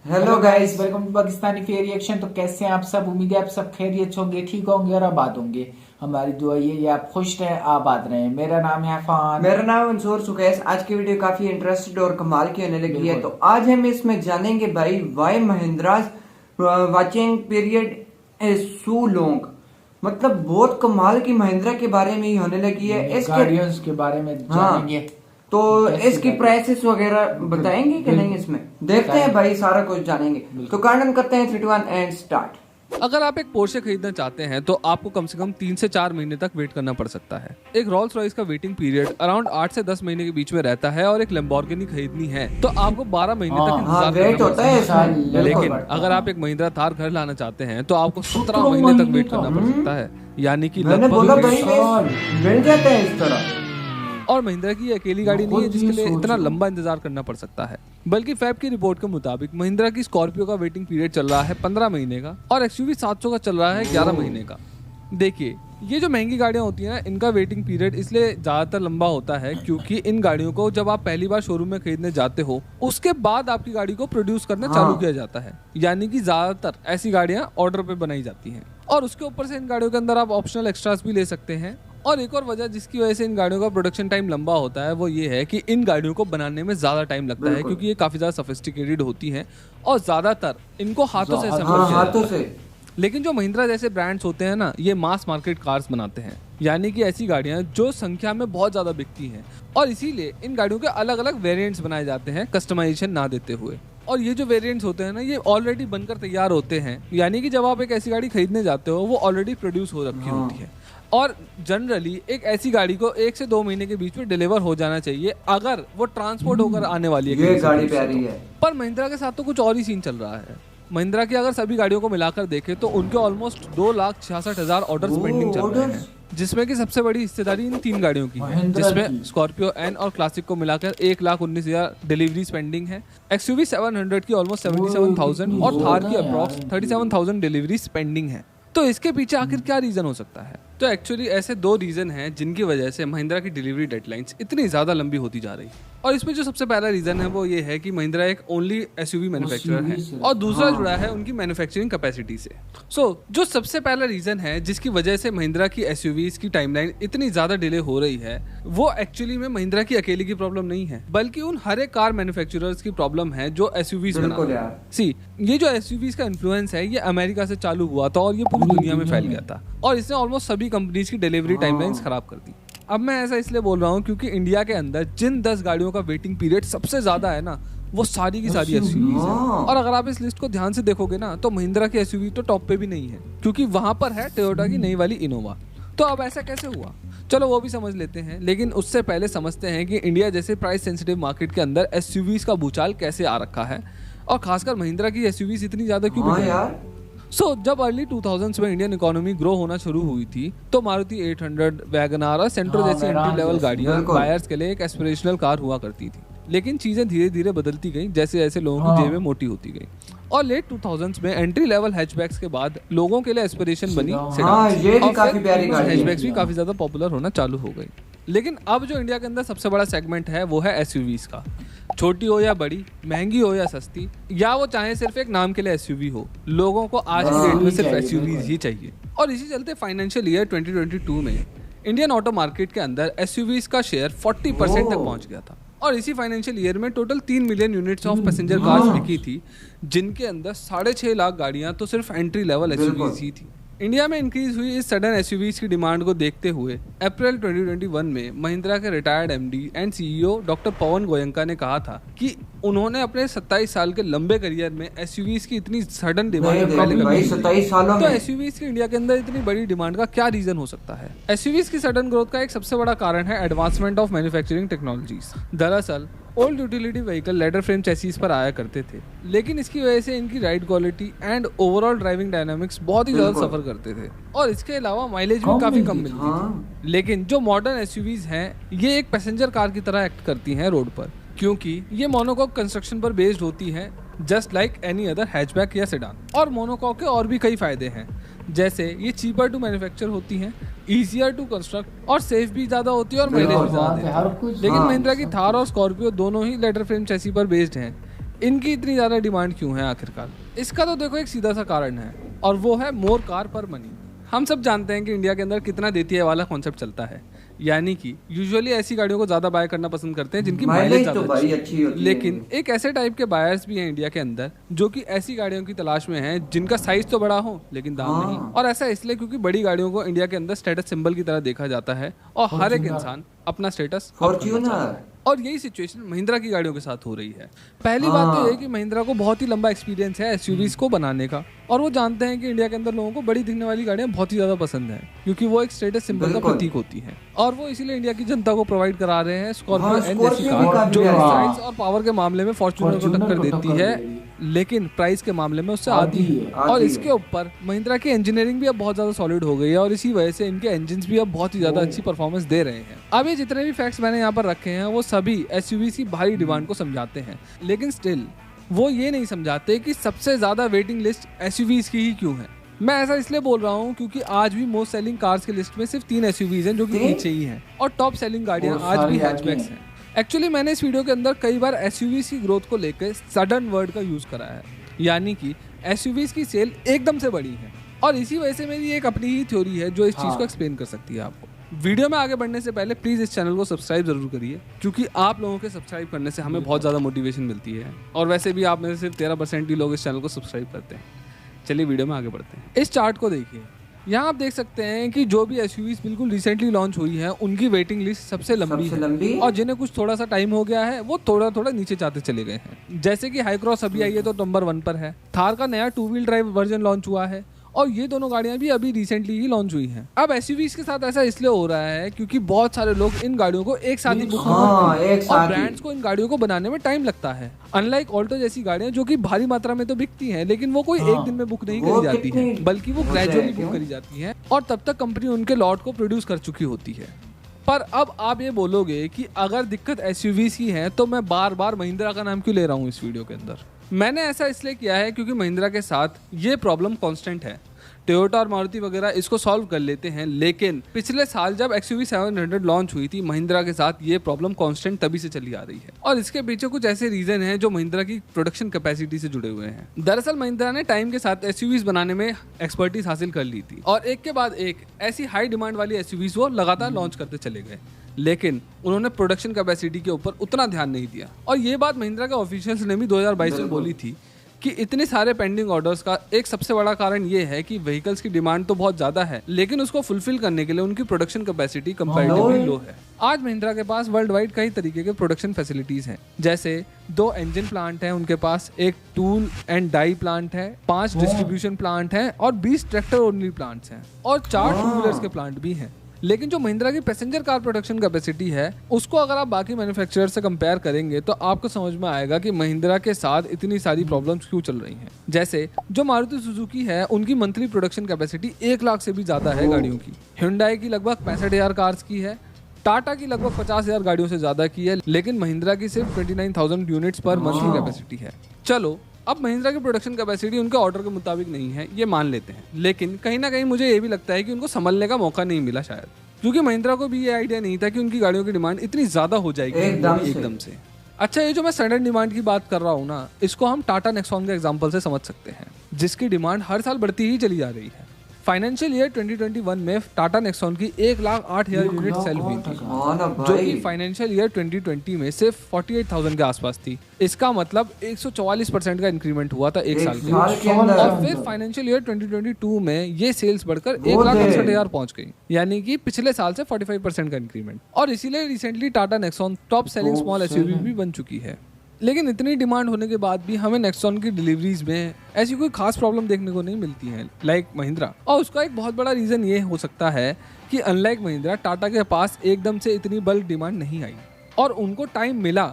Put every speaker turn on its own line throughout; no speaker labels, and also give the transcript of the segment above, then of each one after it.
Hello guys, welcome to Pakistani fair reaction. तो कैसे हैं आप सब? उम्मीद है आप सब खैरियत होंगे, ठीक होंगे और आबाद होंगे। हमारी दुआ ये आप खुश रहें, आबाद रहें। मेरा नाम है अफान।
मेरा नाम मंसूर सुकैस। आज की वीडियो काफी इंटरेस्टेड और कमाल की होने लगी है। तो आज हम इसमें जानेंगे भाई why Mahindra's watching period so long. मतलब बहुत कमाल की महिंद्रा के बारे में ही होने लगी है। इसके
गाड़ियों के बारे में जानेंगे।
तो इसकी प्राइसेस वगैरह बताएंगे कि नहीं, इसमें देखते हैं भाई, सारा कुछ जानेंगे। तो कार्डन करते हैं 3, 2, 1 एंड स्टार्ट।
अगर आप एक पोर्शे खरीदना चाहते हैं तो आपको कम से कम 3 से 4 महीने तक वेट करना पड़ सकता है। एक रोल्स रॉयस का वेटिंग पीरियड अराउंड 8 से 10 महीने के बीच में रहता है और एक लैम्बोर्गिनी खरीदनी है तो आपको 12 महीने तक इंतजार करना
होता है इसमें।
लेकिन अगर आप एक महिंद्रा थार घर लाना चाहते हैं तो आपको 17 महीने तक वेट करना पड़ सकता है, यानी कि लगभग
मिल जाता है इस तरह।
और महिंद्रा की अकेली गाड़ी नहीं है जिसके लिए इतना लंबा इंतजार करना पड़ सकता है, बल्कि फैब की रिपोर्ट के मुताबिक महिंद्रा की स्कॉर्पियो का वेटिंग पीरियड चल रहा है 15 महीने का और एक्सयूवी 700 का चल रहा है 11 महीने का। देखिए, ये जो महंगी गाड़ियां होती हैं ना, इनका वेटिंग पीरियड इसलिए ज्यादातर लंबा होता है क्योंकि इन गाड़ियों को जब आप पहली बार शोरूम में खरीदने जाते हो उसके बाद आपकी गाड़ी को प्रोड्यूस करना चालू किया जाता है, यानी कि ज्यादातर ऐसी गाड़ियां ऑर्डर पे बनाई जाती हैं। और उसके ऊपर से इन गाड़ियों के अंदर आप ऑप्शनल एक्स्ट्रास भी ले सकते हैं। और एक और वजह जिसकी वजह से इन गाड़ियों का प्रोडक्शन टाइम लंबा होता है वो ये है कि इन गाड़ियों को बनाने में ज्यादा टाइम लगता है क्योंकि ये काफी ज्यादा सोफिस्टिकेटेड होती हैं और ज्यादातर इनको हाथों से असेंबल किया जाता है। लेकिन जो महिंद्रा जैसे ब्रांड्स होते हैं ना, ये मास मार्केट कार्स बनाते हैं, यानी कि ऐसी गाड़ियां जो संख्या में बहुत ज्यादा बिकती हैं और इसीलिए इन गाड़ियों के अलग अलग वेरिएंट्स बनाए जाते हैं कस्टमाइजेशन ना देते हुए। और ये जो वेरिएंट्स होते हैं ना, ये ऑलरेडी बनकर तैयार होते हैं, यानी कि जब आप एक ऐसी गाड़ी खरीदने जाते हो वो ऑलरेडी प्रोड्यूस हो रखी होती है। और जनरली एक ऐसी गाड़ी को 1 से 2 महीने के बीच में डिलीवर हो जाना चाहिए अगर वो ट्रांसपोर्ट होकर आने वाली है।
ये गाड़ी प्यारी है।
पर महिंद्रा के साथ तो कुछ और ही सीन चल रहा है। महिंद्रा की अगर सभी गाड़ियों को मिलाकर देखें तो उनके ऑलमोस्ट 2,66,000 ऑर्डर्स पेंडिंग चल रहे हैं, जिसमें कि सबसे बड़ी हिस्सेदारी इन 3 गाड़ियों की है, जिसमें स्कॉर्पियो एन और क्लासिक को मिलाकर 1,19,000 डिलीवरीज पेंडिंग है। एक्सयूवी 700 की ऑलमोस्ट 77,000 और थार की अप्रॉक्स 37,000 डिलीवरीज पेंडिंग है। तो इसके पीछे आखिर क्या रीजन हो सकता है? तो एक्चुअली ऐसे 2 रीजन हैं जिनकी वजह से महिंद्रा की डिलीवरी डेडलाइंस इतनी ज्यादा लंबी होती जा रही है। और इसमें जो सबसे पहला रीजन है वो ये है कि महिंद्रा एक ओनली एसयूवी मैन्युफैक्चरर है और दूसरा जुड़ा है उनकी मैन्युफैक्चरिंग कैपेसिटी से। जो सबसे पहला रीजन है जिसकी वजह से महिंद्रा की एसयूवीज की टाइमलाइन इतनी ज्यादा डिले हो रही है, वो एक्चुअली में महिंद्रा की अकेली की प्रॉब्लम नहीं है, बल्कि उन हर एक कार मैन्युफैक्चरर्स की प्रॉब्लम है जो एसयूवीज बनाते हैं। ये जो एसयूवीज का इन्फ्लुएंस है ये अमेरिका से चालू हुआ था और ये पूरी दुनिया में फैल गया था और इसने ऑलमोस्ट सभी कंपनीज की डिलीवरी टाइमलाइंस खराब कर दी। अब मैं ऐसा इसलिए बोल रहा हूँ क्योंकि इंडिया के अंदर जिन 10 गाड़ियों का वेटिंग पीरियड सबसे ज्यादा है ना, वो सारी की सारी एसयूवीज है। और अगर आप इस लिस्ट को ध्यान से देखोगे ना तो महिंद्रा की एसयूवी तो टॉप पे भी नहीं है, क्योंकि वहां पर है टोयोटा की नई वाली इनोवा। तो अब ऐसा कैसे हुआ, चलो वो भी समझ लेते हैं, लेकिन उससे पहले समझते हैं कि इंडिया जैसे प्राइस सेंसिटिव मार्केट के अंदर एसयूवीज का भूचाल कैसे आ रखा है और खासकर महिंद्रा की एसयूवीज इतनी ज्यादा क्यों बिक रही है। जब अर्ली 2000s में इंडियन इकोनॉमी ग्रो होना शुरू हुई थी तो मारुति 800, वैगनार और सेंट्रो जैसी एंट्री लेवल गाड़ियां बायर्स के लिए एक एस्पिरेशनल कार हुआ करती थी। लेकिन चीजें धीरे धीरे बदलती गई जैसे जैसे लोगों की जेबें मोटी होती गई और लेट 2000s में एंट्री लेवल हैचबैक्स के बाद लोगों के लिए एस्पिरेशन बनी सेडान। हैचबैक्स भी काफी ज्यादा पॉपुलर होना चालू हो गई। लेकिन अब जो इंडिया के अंदर सबसे बड़ा सेगमेंट है वो है एसयूवीज का। छोटी हो या बड़ी, महंगी हो या सस्ती, या वो चाहे सिर्फ एक नाम के लिए एसयूवी हो, लोगों को आज की डेट में सिर्फ एसयूवीज ही चाहिए। और इसी चलते फाइनेंशियल ईयर 2022 में इंडियन ऑटो मार्केट के अंदर एसयूवीज का शेयर 40% तक पहुंच गया था और इसी फाइनेंशियल ईयर में total 3 million units of passenger cars बिकी थी, जिनके अंदर 6.5 लाख गाड़ियां तो सिर्फ एंट्री लेवल एसयूवीज ही थी। इंडिया में इंक्रीज हुई इस सडन एसयूवीज की डिमांड को देखते हुए अप्रैल 2021 में महिंद्रा के retired MD and CEO doctor Pawan Goenka ने कहा था कि उन्होंने अपने 27 साल के लंबे करियर में एसयूवीज की इतनी सडन डिमांड तो एसयूवीज की इंडिया के अंदर इतनी बड़ी डिमांड का क्या रीजन हो सकता है? एसयूवीज की सडन ग्रोथ का एक सबसे बड़ा कारण है एडवांसमेंट ऑफ मैन्युफैक्चरिंग टेक्नोलॉजीज। दरअसल old utility vehicle ladder frame chassis पर आया करते थे, लेकिन इसकी वजह से इनकी ride quality and overall driving dynamics बहुत ही ज्यादा सफर करते थे और इसके अलावा माइलेज भी काफी कम मिलती थी। लेकिन जो मॉडर्न एसयूवीज हैं ये एक पैसेंजर कार की तरह एक्ट करती हैं रोड पर, क्योंकि ये मोनोकॉक कंस्ट्रक्शन पर बेस्ड होती हैं just like any other hatchback या सेडान। और मोनोकॉक के और भी कई फायदे हैं, जैसे ये चीपर टू मैन्युफैक्चर होती हैं, इजियर टू कंस्ट्रक्ट और सेफ भी ज्यादा होती है और माइलेज भी ज्यादा देती है। लेकिन महिंद्रा की थार और स्कॉर्पियो दोनों ही लेडर फ्रेम चेसी पर बेस्ड हैं, इनकी इतनी ज़्यादा डिमांड क्यों है आखिरकार? इसका तो देखो एक सीधा सा कारण है, और वो है मोर कार पर मनी। हम सब जानते हैं कि इंडिया के अंदर कितना देती है वाला कॉन्सेप्ट चलता है, यानी कि यूजुअली ऐसी गाड़ियों को ज़्यादा बाय करना पसंद करते हैं जिनकी माइलेज
तो भाई अच्छी होती है।
लेकिन एक ऐसे टाइप के बायर्स भी हैं इंडिया के अंदर जो कि ऐसी गाड़ियों की तलाश में हैं जिनका साइज तो बड़ा हो लेकिन दाम नहीं। और ऐसा इसलिए क्योंकि बड़ी गाड़ियों को इंडिया के अंदर स्टेटस सिंबल की तरह देखा जाता है और हर एक इंसान अपना स्टेटस
फॉर्च्यूनर।
और यही सिचुएशन महिंद्रा की गाड़ियों के साथ हो रही है। पहली बात तो ये कि महिंद्रा को बहुत ही लंबा एक्सपीरियंस है एसयूवीज को बनाने का, और वो जानते हैं कि इंडिया के अंदर लोगों को बड़ी दिखने वाली गाड़ियां बहुत ही ज्यादा पसंद है क्योंकि वो एक स्टेटस सिंबल का प्रतीक होती है, और वो इसीलिए इंडिया की जनता को प्रोवाइड करा रहे हैं स्कॉर्पियो एन जैसी कार जो साइज और पावर के मामले में फॉर्च्यूनर को टक्कर देती है, लेकिन प्राइस के मामले में उससे आधी है। और इसके ऊपर महिंद्रा की इंजीनियरिंग भी अब बहुत ज्यादा सॉलिड हो गई है और इसी वजह से इनके इंजन भी अब बहुत ही ज्यादा अच्छी परफॉर्मेंस दे रहे हैं। अब ये जितने भी फैक्ट्स मैंने यहाँ पर रखे हैं वो सभी एसयूवीज की भारी डिमांड को समझाते हैं, लेकिन स्टिल वो ये नहीं समझाते कि सबसे ज्यादा वेटिंग लिस्ट एसयूवीज की ही क्यों है। मैं ऐसा इसलिए बोल रहा हूँ क्योंकि आज भी मोस्ट सेलिंग कार्स की लिस्ट में सिर्फ 3 एसयूवीज हैं जो कि पीछे ही हैं, और टॉप सेलिंग गाड़ियां आज भी हैचबैक्स हैं। एक्चुअली मैंने इस वीडियो के अंदर कई बार एसयूवीज की ग्रोथ को लेकर सडन वर्ड का यूज करा है, यानी कि एसयूवीज की सेल एकदम से बढ़ी है, और इसी वजह से मेरी एक अपनी ही थ्योरी है जो इस चीज को एक्सप्लेन कर सकती है आपको। वीडियो में आगे बढ़ने से पहले प्लीज इस चैनल को सब्सक्राइब जरूर करिए क्योंकि आप लोगों के सब्सक्राइब करने से हमें बहुत ज्यादा मोटिवेशन मिलती है, और वैसे भी आप में से सिर्फ 13% ही लोग इस चैनल को सब्सक्राइब करते हैं। चलिए वीडियो में आगे बढ़ते हैं। इस चार्ट को देखिए, यहाँ आप देख सकते हैं कि जो भी एसयूवीज बिल्कुल रिसेंटली लॉन्च हुई है उनकी वेटिंग लिस्ट सबसे लंबी है, और जिन्हें कुछ थोड़ा सा टाइम हो गया है वो थोड़ा थोड़ा नीचे जाते चले गए हैं। जैसे कि हाई क्रॉस अभी आई है तो नंबर 1 पर है, थार का नया 2 व्हील ड्राइव वर्जन लॉन्च हुआ है, और ये दोनों गाड़ियां भी अभी रिसेंटली ही लॉन्च हुई हैं। अब एसयूवीज के साथ ऐसा इसलिए हो रहा है क्योंकि बहुत सारे लोग इन गाड़ियों को एक साथ ही बुक करते हैं, और ब्रांड्स को इन गाड़ियों को बनाने में टाइम लगता है। अनलाइक ऑल्टो जैसी गाड़ियां जो कि भारी मात्रा में तो बिकती हैं, लेकिन वो कोई एक दिन में बुक नहीं करी जाती है, बल्कि वो ग्रेजुअली बुक करी जाती है, और तब तक कंपनी उनके लॉट को प्रोड्यूस कर चुकी होती है। पर अब आप ये बोलोगे कि अगर दिक्कत एसयूवीज की है तो मैं बार बार महिंद्रा का नाम क्यों ले रहा हूँ इस वीडियो के अंदर। मैंने ऐसा इसलिए किया है क्योंकि महिंद्रा के साथ ये प्रॉब्लम कांस्टेंट है। टोयोटा और मारुति वगैरह इसको सॉल्व कर लेते हैं, लेकिन पिछले साल जब XUV 700 लॉन्च हुई थी महिंद्रा के साथ ये प्रॉब्लम कांस्टेंट तभी से चली आ रही है, और इसके पीछे कुछ ऐसे रीजन हैं जो महिंद्रा की प्रोडक्शन कैपेसिटी से जुड़े हुए हैं। दरअसल महिंद्रा ने टाइम के साथ एसयूवीज बनाने में एक्सपर्टीज हासिल कर ली थी, और एक के बाद एक ऐसी हाई डिमांड वाली एसयूवीज वो लगातार लॉन्च करते चले गए, लेकिन उन्होंने प्रोडक्शन कैपेसिटी के ऊपर उतना ध्यान नहीं दिया। और ये बात महिंद्रा के ऑफिशियल्स ने भी 2022 में बोली थी कि इतने सारे पेंडिंग ऑर्डर्स का एक सबसे बड़ा कारण ये है कि व्हीकल्स की डिमांड तो बहुत ज्यादा है, लेकिन उसको फुलफिल करने के लिए उनकी प्रोडक्शन कैपेसिटी कंपैरेटिवली लो है। आज महिंद्रा के पास वर्ल्ड वाइड कई तरीके के प्रोडक्शन फैसिलिटीज हैं, जैसे 2 इंजन प्लांट हैं उनके पास, एक टूल एंड डाई प्लांट है, 5 डिस्ट्रीब्यूशन प्लांट हैं, और 20 ट्रैक्टर ओनली प्लांट्स हैं, और 4 टू व्हीलर्स के प्लांट भी हैं। लेकिन जो महिंद्रा की पैसेंजर कार प्रोडक्शन कैपेसिटी है उसको अगर आप बाकी मैन्युफैक्चरर से कंपेयर करेंगे तो आपको समझ में आएगा कि महिंद्रा के साथ इतनी सारी प्रॉब्लम्स क्यों चल रही हैं। जैसे जो मारुति सुजुकी है उनकी मंथली प्रोडक्शन कैपेसिटी 1 लाख से भी ज्यादा है गाड़ियों की, Hyundai की लगभग 65,000 कार्स की है, टाटा की लगभग 50,000 गाड़ियों से ज्यादा की है, लेकिन महिंद्रा की सिर्फ 29,000 यूनिट्स पर मंथली कैपेसिटी है। चलो अब महिंद्रा की प्रोडक्शन कैपेसिटी उनके ऑर्डर के मुताबिक नहीं है ये मान लेते हैं, लेकिन कहीं ना कहीं मुझे ये भी लगता है कि उनको संभलने का मौका नहीं मिला शायद, क्योंकि महिंद्रा को भी ये आइडिया नहीं था कि उनकी गाड़ियों की डिमांड इतनी ज्यादा हो जाएगी एकदम से। अच्छा, ये जो मैं सडन डिमांड की बात कर रहा हूँ ना, इसको हम टाटा नेक्सॉन के एग्जांपल से समझ सकते हैं, जिसकी डिमांड हर साल बढ़ती ही चली जा रही है। फाइनेंशियल ईयर 2021 में टाटा नेक्सॉन की 1,08,000 यूनिट सेल हुई थी, जो कि फाइनेंशियल ईयर 2020 में सिर्फ 48,000 के आसपास थी। इसका मतलब 144% का इंक्रीमेंट हुआ था एक साल के अंदर, और फिर फाइनेंशियल ईयर 2022 में ये सेल्स बढ़कर 1,68,000 पहुंच गई, यानी कि पिछले साल से 45% का इंक्रीमेंट। और इसीलिए recently Tata Nexon top selling small SUV भी बन चुकी है। लेकिन इतनी डिमांड होने के बाद भी हमें नेक्सॉन की डिलीवरीज में ऐसी कोई खास प्रॉब्लम देखने को नहीं मिलती है लाइक महिंद्रा, और उसका एक बहुत बड़ा रीज़न ये हो सकता है कि अनलाइक महिंद्रा टाटा के पास एकदम से इतनी बल्क डिमांड नहीं आई, और उनको टाइम मिला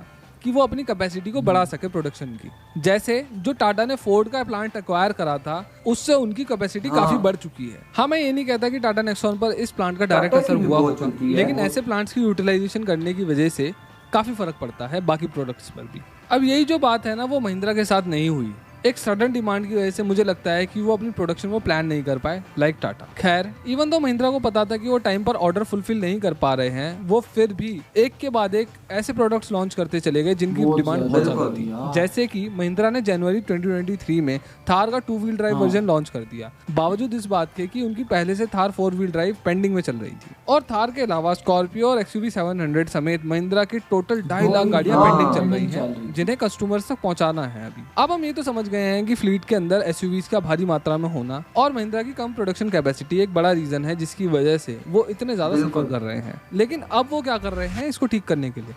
कि वो अपनी कैपेसिटी को बढ़ा सके प्रोडक्शन की। जैसे जो टाटा ने फोर्ड का प्लांट एक्वायर करा था उससे उनकी कैपेसिटी काफी बढ़ चुकी है। हाँ, मैं ये नहीं कहता कि टाटा नेक्सॉन पर इस प्लांट का डायरेक्ट असर हुआ होगा, लेकिन ऐसे प्लांट्स की यूटिलाइजेशन करने की वजह से काफी फर्क पड़ता है बाकी प्रोडक्ट्स पर भी। अब यही जो बात है ना वो महिंद्रा के साथ नहीं हुई, एक सडन डिमांड की वजह से मुझे लगता है कि वो अपनी प्रोडक्शन को प्लान नहीं कर पाए, लाइक टाटा। खैर, इवन तो महिंद्रा को पता था कि वो टाइम पर ऑर्डर फुलफिल नहीं कर पा रहे हैं, वो फिर भी एक के बाद एक ऐसे प्रोडक्ट्स लॉन्च करते चले गए जिनकी डिमांड बहुत ज्यादा थी। जैसे कि महिंद्रा ने जनवरी 2023 में थार का 2 व्हील ड्राइव वर्जन लॉन्च कर दिया, बावजूद इस बात के कि उनकी पहले से थार 4 व्हील ड्राइव पेंडिंग में चल रही थी। और थार के अलावा स्कॉर्पियो और XUV 700 समेत महिंद्रा की टोटल 2.5 लाख गाड़ियां पेंडिंग चल रही हैं, जिन्हें कस्टमर्स तक पहुंचाना है। अभी अब हम ये तो समझ गए हैं कि फ्लीट के अंदर SUVs का भारी मात्रा में होना और महिंद्रा की कम प्रोडक्शन कैपेसिटी एक बड़ा रीजन है जिसकी वजह से वो इतने ज्यादा सफर कर रहे हैं। लेकिन अब वो क्या कर रहे हैं इसको ठीक करने के लिए?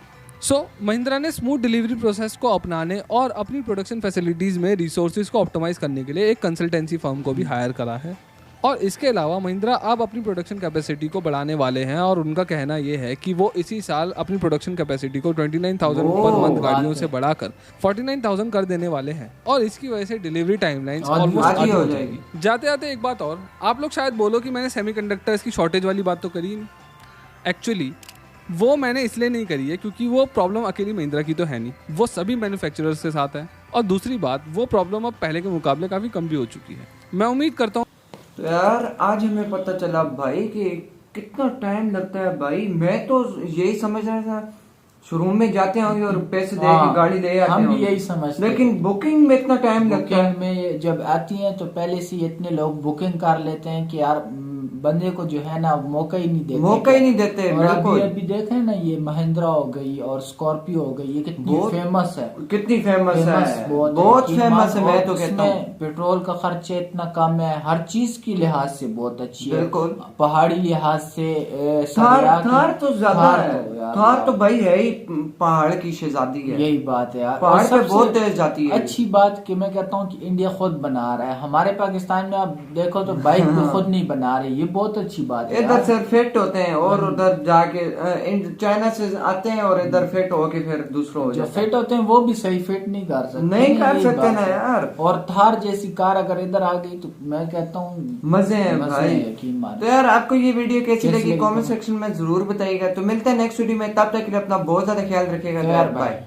महिंद्रा ने स्मूथ डिलीवरी प्रोसेस को अपनाने और अपनी प्रोडक्शन फैसिलिटीज में रिसोर्सेज को ऑप्टिमाइज करने के लिए एक कंसल्टेंसी फर्म को भी हायर करा है। और इसके अलावा महिंद्रा अब अपनी प्रोडक्शन कैपेसिटी को बढ़ाने वाले हैं और उनका कहना यह है कि वो इसी साल अपनी प्रोडक्शन कैपेसिटी को 29,000 पर मंथ गाड़ियों से बढ़ाकर 49,000 कर देने वाले हैं और इसकी वजह से डिलीवरी टाइमलाइंस ऑलमोस्ट आधी हो जाएगी। जाते जाते एक बात और, आप लोग शायद बोलो कि मैंने सेमीकंडक्टर्स की शॉर्टेज वाली बात तो करी। एक्चुअली वो मैंने इसलिए नहीं करी है क्योंकि वो प्रॉब्लम अकेली महिंद्रा की तो है नहीं, वो सभी मैन्युफैक्चरर्स के साथ है। और दूसरी बात, वो प्रॉब्लम अब पहले के मुकाबले काफी कम भी हो चुकी है। मैं उम्मीद करता हूँ
तो यार आज हमें पता चला भाई कि कितना टाइम लगता है भाई। मैं तो यही समझ रहा था शोरूम में जाते होंगे और पैसे दे के गाड़ी ले आते
हम भी यही समझते,
लेकिन बुकिंग में इतना टाइम लगता है।
में जब आती हैं तो पहले से इतने लोग बुकिंग कर लेते हैं कि यार बंदे को जो है ना मौका ही नहीं देते। और अभी देखे ना, ये महिंद्रा हो गई और स्कॉर्पियो हो गई, ये कितनी फेमस है, बहुत फेमस है। मैं तो कहता हूँ पेट्रोल का खर्चा इतना कम है, हर चीज की लिहाज से बहुत अच्छी है, पहाड़ी लिहाज से।
थार तो ज्यादा है, थार तो भाई है ही पहाड़ की शहजादी है।
यही बात है यार,
पहाड़ पे बहुत तेज जाती है।
अच्छी बात कि मैं कहता हूँ कि इंडिया खुद बना रहा है। हमारे पाकिस्तान में आप देखो तो बाइक भी खुद नहीं बना रहे, ये बहुत अच्छी बात है।
इधर से फिट होते हैं और उधर जाके चाइना से आते हैं और इधर फिट होके फिर दूसरों हो जाते हैं।
फिट होते हैं वो भी सही फिट नहीं कर सकते
ना यार।
और थार जैसी कार अगर इधर आ गई तो मैं कहता हूँ
मजे हैं भाई। तो यार आपको ये वीडियो कैसी लगी कमेंट सेक्शन में जरूर बताइएगा। तो मिलते हैं नेक्स्ट वीडियो में, तब तक के लिए अपना बहुत ज्यादा ख्याल रखिएगा यार, बाय।